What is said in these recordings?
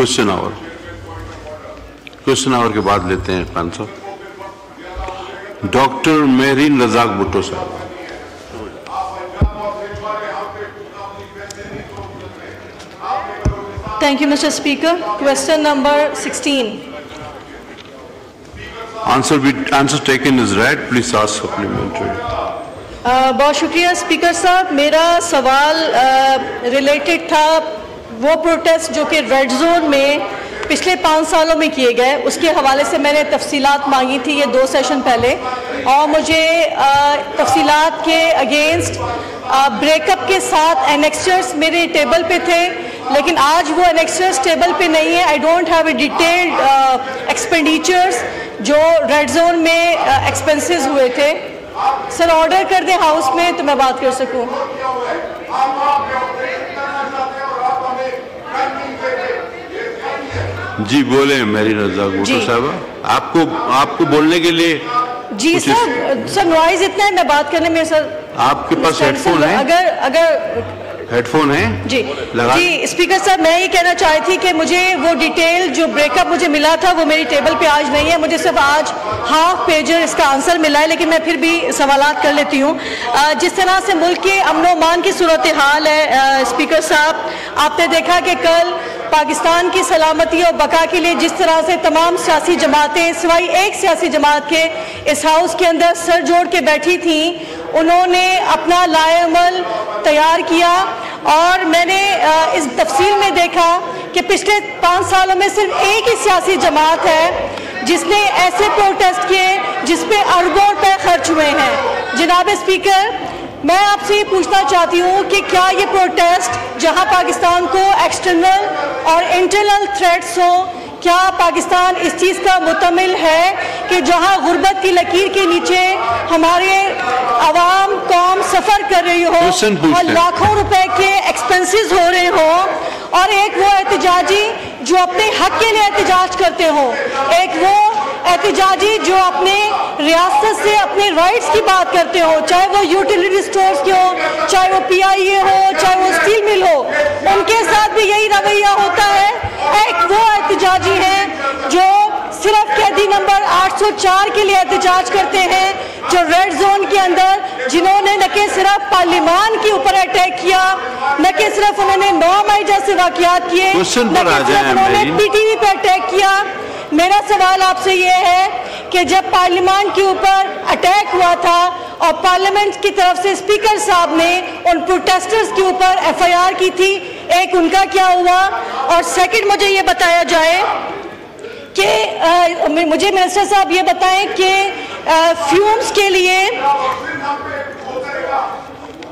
Question our के बाद लेते हैं खान साहब। डॉक्टर मेहरीन रजाक भुट्टो साहब। Thank you, Mr. Speaker. Question number 16. Answer taken is right. Please ask supplementary. बहुत शुक्रिया स्पीकर साहब। मेरा सवाल रिलेटेड था वो प्रोटेस्ट जो कि रेड जोन में पिछले 5 सालों में किए गए, उसके हवाले से मैंने तफसीलात मांगी थी ये 2 सेशन पहले, और मुझे तफसीलात के अगेंस्ट ब्रेकअप के साथ एनेक्सचर्स मेरे टेबल पे थे, लेकिन आज वो एनेक्सचर्स टेबल पे नहीं है। I don't have a detailed expenditures जो रेड जोन में एक्सपेंसेस हुए थे। सर ऑर्डर कर दें हाउस में तो मैं बात कर सकूं। जी बोले मेहरीन रजाक भुट्टो साहब, आपको बोलने के लिए। जी सर नॉइज इतना है, मैं बात करने में सर। आपके पास हेडफोन है? अगर हेडफोन है? जी स्पीकर साहब, मैं ये कहना चाहती थी कि मुझे वो डिटेल जो ब्रेकअप मुझे मिला था वो मेरी टेबल पे आज नहीं है। मुझे सिर्फ आज हाफ पेजर इसका आंसर मिला है, लेकिन मैं फिर भी सवालात कर लेती हूँ। जिस तरह से मुल्क के अमन व अमान की सूरत हाल है स्पीकर साहब, आपने देखा कि कल पाकिस्तान की सलामती और बका के लिए जिस तरह से तमाम सियासी जमातें सिवाय एक सियासी जमात के इस हाउस के अंदर सर जोड़ के बैठी थी, उन्होंने अपना लाएअमल तैयार किया। और मैंने इस तफसील में देखा कि पिछले 5 सालों में सिर्फ एक ही सियासी जमात है जिसने ऐसे प्रोटेस्ट किए जिस पे अरबों रुपए खर्च हुए हैं। जनाब स्पीकर, मैं आपसे ये पूछना चाहती हूँ कि क्या ये प्रोटेस्ट जहाँ पाकिस्तान को एक्सटर्नल और इंटरनल थ्रेट्स हो, क्या पाकिस्तान इस चीज़ का मुतमिल है कि जहाँ गुर्बत की लकीर के नीचे हमारे आवाम कौम सफ़र कर रही हो और लाखों रुपए के एक्सपेंसेस हो रहे हो, और एक वो एहतजाजी जो अपने हक के लिए एहतजाज करते हो, एक वो एहतजाजी जो अपने रियासत से अपने राइट्स की बात करते हो, चाहे वो यूटिलिटी स्टोर्स के हो, चाहे वो PIA हो, चाहे वो स्टील मिल हो, उनके साथ भी यही रवैया होता है। एक वो एहतजाजी है जो सिर्फ कैदी नंबर 804 के लिए एहतजाज करते हैं, जो रेड जोन के अंदर जिन्होंने न कि सिर्फ पार्लिमान के ऊपर अटैक किया, न कि सिर्फ उन्होंने 9 मई जैसे वाक़यात किए, न कि सिर्फ उन्होंने PTV पे अटैक किया। मेरा सवाल आपसे ये है कि जब पार्लियामेंट के ऊपर अटैक हुआ था और पार्लियामेंट की तरफ से स्पीकर साहब ने उन प्रोटेस्टर्स के ऊपर FIR की थी, एक उनका क्या हुआ? और सेकंड मुझे ये बताया जाए कि मुझे मिनिस्टर साहब ये बताएं कि फ्यूम्स के लिए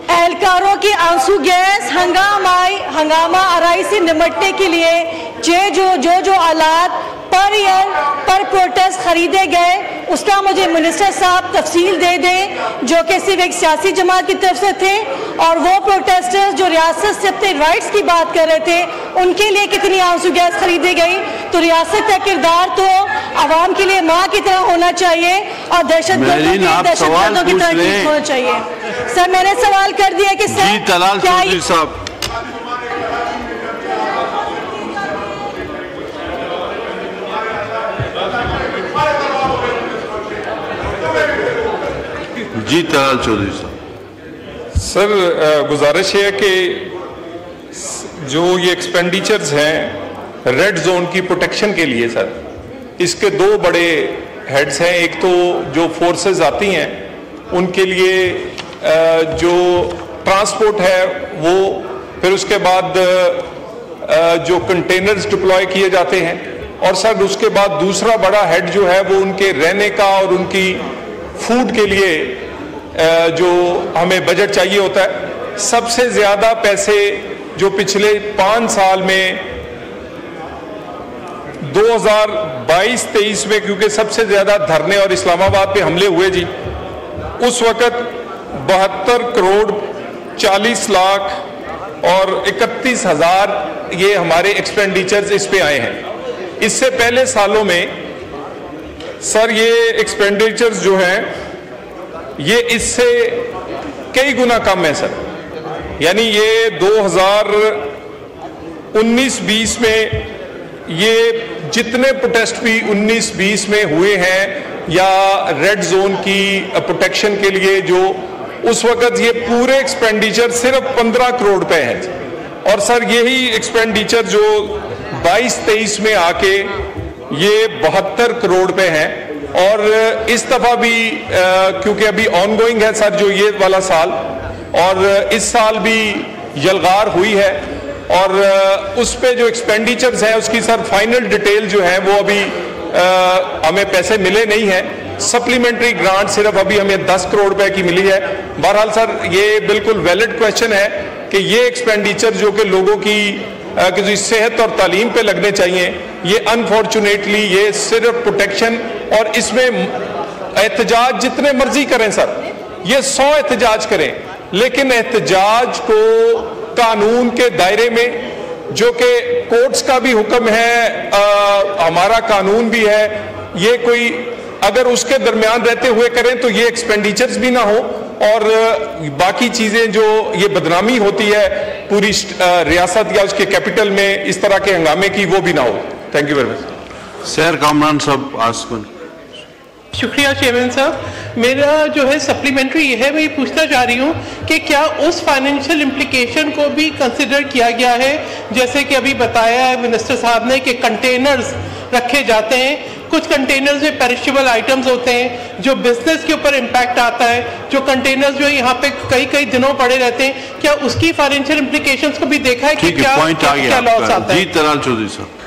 एहलकारों की आंसू गैस हंगामा आराई से निपटने के लिए जो आलात पर ईयर पर प्रोटेस्ट खरीदे गए, उसका मुझे मिनिस्टर साहब तफसील दे दें, जो कि सिर्फ एक सियासी जमात की तरफ से थे, और वो प्रोटेस्टर्स जो रियासत से अपने राइट्स की बात कर रहे थे, उनके लिए कितनी आंसू गैस खरीदी गई। तो रियासत का किरदार तो आवाम के लिए माँ की तरह होना चाहिए और दहशतगर्दों की तरह होना चाहिए। सर मैंने सवाल कर दिया कि सर क्या जी तलाल चौधरी साहब। सर गुजारिश है कि जो ये एक्सपेंडिचर्स हैं रेड जोन की प्रोटेक्शन के लिए, सर इसके 2 बड़े हेड्स हैं। एक तो जो फोर्सेस आती हैं उनके लिए जो ट्रांसपोर्ट है वो, फिर उसके बाद जो कंटेनर्स डिप्लॉय किए जाते हैं, और सर उसके बाद दूसरा बड़ा हेड जो है वो उनके रहने का और उनकी फूड के लिए जो हमें बजट चाहिए होता है। सबसे ज़्यादा पैसे जो पिछले 5 साल में 2022-23 में, क्योंकि सबसे ज़्यादा धरने और इस्लामाबाद पे हमले हुए जी, उस वक़्त 72 करोड़ 40 लाख और 31,000 ये हमारे एक्सपेंडिचर्स इस पे आए हैं। इससे पहले सालों में सर ये एक्सपेंडिचर्स जो हैं ये इससे कई गुना कम है सर। यानी ये 2019-20 में یہ جتنے پروٹیسٹ بھی 19-20 میں ہوئے ہیں یا ریڈ زون کی پروٹیکشن کے لیے جو اس وقت یہ پورے ایکسپینڈیچر صرف 15 کروڑ روپے ہیں اور سر یہی ایکسپینڈیچر جو 22-23 میں آ کے یہ 72 کروڑ روپے ہیں اور اس دفعہ بھی کیونکہ ابھی آن گوئنگ ہے سر جو یہ والا سال اور اس سال بھی یلغار ہوئی ہے اور اس پہ جو ایکسپینڈیچرز ہیں اس کی سر فائنل ڈیٹیل جو ہے وہ ابھی ہمیں پیسے ملے نہیں ہیں. سپلیمنٹری گرانٹ صرف ابھی ہمیں 10 کروڑ روپے کی ملی ہے. بہرحال سر یہ بالکل ویلڈ کویشچن ہے کہ یہ ایکسپینڈیچر جو کہ لوگوں کی صحت اور تعلیم پہ لگنے چاہیے یہ انفارچونیٹلی یہ صرف پروٹیکشن اور اس میں احتجاج جتنے مرضی کریں سر یہ 100 احتجاج کریں لیکن احتجاج کو قانون کے دائرے میں جو کہ کورٹس کا بھی حکم ہے ہمارا قانون بھی ہے یہ کوئی اگر اس کے درمیان رہتے ہوئے کریں تو یہ ایکسپینڈیچرز بھی نہ ہو اور باقی چیزیں جو یہ بدنامی ہوتی ہے پوری ریاست یا اس کے کیپٹل میں اس طرح کے ہنگامے کی وہ بھی نہ ہو. Thank you very much. Sir Kamran صاحب آسکن. شکریہ چیئرمین صاحب. میرا جو ہے سپلیمنٹری یہ ہے میں یہ پوچھنا چاہ رہی ہوں کہ کیا اس فائنینشیل امپلیکیشن کو بھی کنسیڈر کیا گیا ہے جیسے کہ ابھی بتایا ہے منسٹر صاحب نے کہ کنٹینرز رکھے جاتے ہیں کچھ کنٹینرز میں پیرشیبل آئٹمز ہوتے ہیں جو بزنس کے اوپر امپیکٹ آتا ہے جو کنٹینرز جو یہاں پہ کئی دنوں پڑے رہتے ہیں کیا اس کی فائنینشیل امپلیکیشنز کو بھی دیکھا ہے کہ کیا لاس آتا ہے؟ جی تلال چودھری صاحب.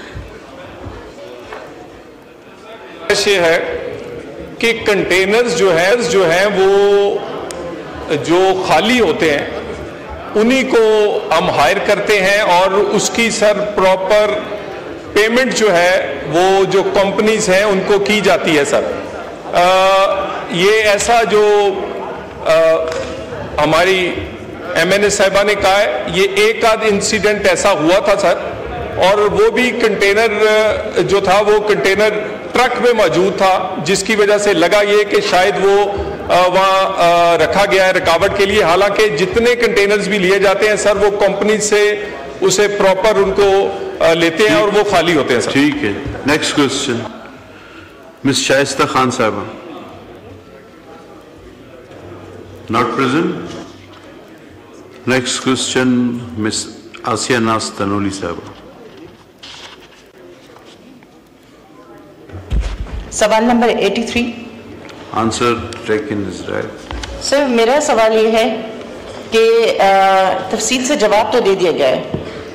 یہ ہے کہ کنٹینرز جو ہیں وہ جو خالی ہوتے ہیں انہی کو ہم ہائر کرتے ہیں اور اس کی سر پراپر پیمنٹ جو ہے وہ جو کمپنیز ہیں ان کو کی جاتی ہے سر. یہ ایسا جو ہماری MNA صاحبہ نے کہا ہے یہ ایک آدھ انسیڈنٹ ایسا ہوا تھا سر اور وہ بھی کنٹینر جو تھا وہ کنٹینر ٹرک میں موجود تھا جس کی وجہ سے لگا یہ کہ شاید وہ وہاں رکھا گیا ہے رکاوٹ کے لیے حالانکہ جتنے کنٹینرز بھی لیے جاتے ہیں سر وہ کمپنی سے اسے پراپر ان کو لیتے ہیں اور وہ خالی ہوتے ہیں سر. ٹھیک ہے. Next question Miss Shaista Khan صاحبہ. Not present. Next question Miss Asiya Naz Tanoli صاحبہ. سوال number 83. Answer taken as right. Sir میرا سوال یہ ہے کہ تفصیل سے جواب تو دے دیا گیا ہے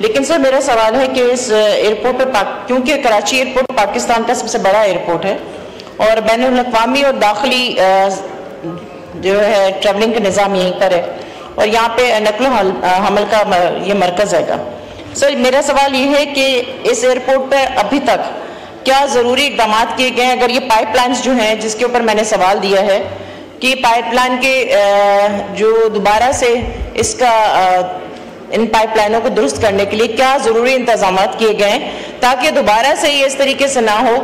لیکن سر میرا سوال ہے کہ اس ایئرپورٹ پہ کیونکہ کراچی ایئرپورٹ پاکستان کا سب سے بڑا ایئرپورٹ ہے اور بین الاقوامی اور داخلی جو ہے ٹریولنگ کا نظام یہیں پر ہے اور یہاں پہ نقل و حمل کا یہ مرکز ہے گا. سر میرا سوال یہ ہے کہ اس ایئرپورٹ پہ ابھی تک کیا ضروری اقدامات کیے گئے ہیں اگر یہ پائپ لائنز جو ہیں جس کے اوپر میں نے سوال دیا ہے کہ پائپ لائن کے جو دوبارہ سے اس کا ان پائپ لائنوں کو درست کرنے کے لیے کیا ضروری انتظامات کیے گئے ہیں تاکہ دوبارہ سے یہ اس طریقے سے نہ ہو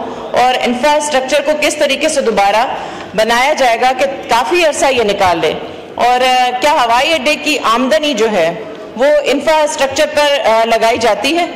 اور انفراسٹرکچر کو کس طریقے سے دوبارہ بنایا جائے گا کہ کافی عرصہ یہ نکال لے اور کیا ہوائی اڈے کی آمدنی جو ہے وہ انفراسٹرکچر پر لگائی جاتی ہے؟